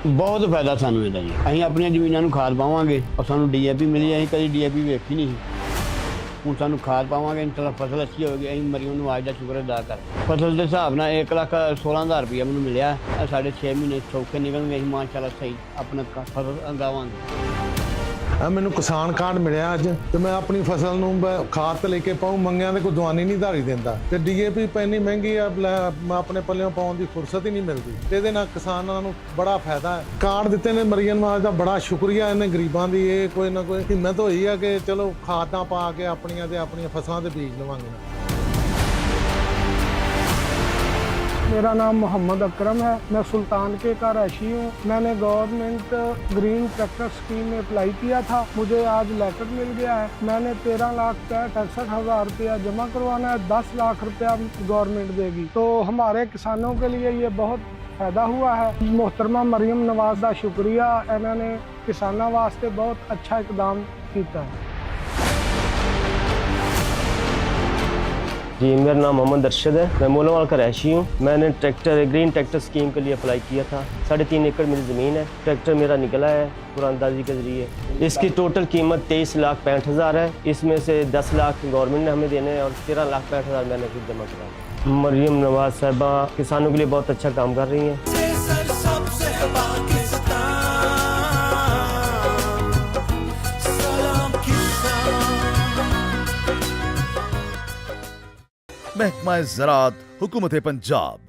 बहुत फायदा सानू ਇਹਦਾ ਜੀ। ਅਸੀਂ ਆਪਣੀਆਂ ਜ਼ਮੀਨਾਂ ਨੂੰ ਖਾਦ ਪਾਵਾਂਗੇ और सानू DAP मिली। ਅਸੀਂ कभी DAP ਵੇਖੀ नहीं। ਹੁਣ ਸਾਨੂੰ ਖਾਦ ਪਾਵਾਂਗੇ ਇੰਸ਼ਾਅੱਲਾ ਫਸਲ ਅੱਛੀ ਹੋਵੇਗੀ। ਅਸੀਂ ਮਰੀਮ ਨਵਾਜ਼ ਦਾ ਸ਼ੁਕਰ ਅਦਾ ਕਰ ਫਸਲ ਦੇ ਹਿਸਾਬ ਨਾਲ 1,16,000 ਰੁਪਇਆ ਮੈਨੂੰ ਮਿਲਿਆ। ਸਾਡੇ 6 ਮਹੀਨੇ ਸੌਖੇ ਨਿਕਲਣਗੇ। ਅਸੀਂ ਮਾਸ਼ਾਅੱਲਾ ਸਹੀ ਆਪਣਾ ਫਸਲ ਉਗਾਵਾਂਗੇ। ਮੈਨੂੰ ਕਿਸਾਨ ਕਾਰਡ ਮਿਲਿਆ ਅੱਜ ਤੇ ਮੈਂ ਆਪਣੀ ਫਸਲ ਨੂੰ ਖਾਦ ਤੇ ਲੈ ਕੇ ਪਾਉਂ। ਮੰਗਿਆਂ ਦੇ ਕੋਈ ਦਵਾਨੀ ਨਹੀਂ ਧਾਰੀ ਦਿੰਦਾ ਤੇ DAP ਪੈਣੀ ਮਹਿੰਗੀ ਆ। ਆਪਣੇ ਪੱਲਿਓਂ ਪਾਉਣ ਦੀ ਫੁਰਸਤ ਹੀ ਨਹੀਂ ਮਿਲਦੀ ਤੇ ਇਹਦੇ ਨਾਲ ਕਿਸਾਨਾਂ ਨੂੰ ਬੜਾ ਫਾਇਦਾ ਹੈ। ਕਾਰਡ ਦਿੱਤੇ ਨੇ ਮਰੀਮ ਨਵਾਜ਼ ਦਾ ਬੜਾ ਸ਼ੁਕਰੀਆ। ਇਹਨੇ ਗਰੀਬਾਂ ਦੀ ਇਹ ਕੋਈ ਨਾ ਕੋਈ ਹਿੰਮਤ ਹੋਈ ਆ ਕਿ ਚਲੋ ਖਾਦਾਂ ਪਾ ਕੇ ਆਪਣੀਆਂ ਫਸਲਾਂ ਦੇ ਬੀਜ ਲਵਾਂਗੇ। मेरा नाम मोहम्मद अकरम है। मैं सुल्तान के का रैशी हूँ। मैंने गवर्नमेंट ग्रीन ट्रैक्टर स्कीम में अप्लाई किया था। मुझे आज लेटर मिल गया है। मैंने 13,65,000 रुपया जमा करवाना है। 10 लाख रुपया गवर्नमेंट देगी। तो हमारे किसानों के लिए ये बहुत फायदा हुआ है। मोहतरमा मरीम नवाज का शुक्रिया। इन्होंने किसानों वास्ते बहुत अच्छा इकदाम किया है। जी, मेरा नाम मोहम्मद अरशद है। मैं मोलावाल का रहायशी हूँ। मैंने ग्रीन ट्रैक्टर स्कीम के लिए अप्लाई किया था। 3.5 एकड़ मेरी ज़मीन है। ट्रैक्टर मेरा निकला है कुरानदाजी के ज़रिए। इसकी टोटल कीमत 23,65,000 है। इसमें से 10 लाख गवर्नमेंट ने हमें देने हैं और 13,65,000 मैंने खुद जमा करा। मरीम नवाज साहिबा किसानों के लिए बहुत अच्छा काम कर रही हैं। महकमा ज़राअत हुकूमत पंजाब।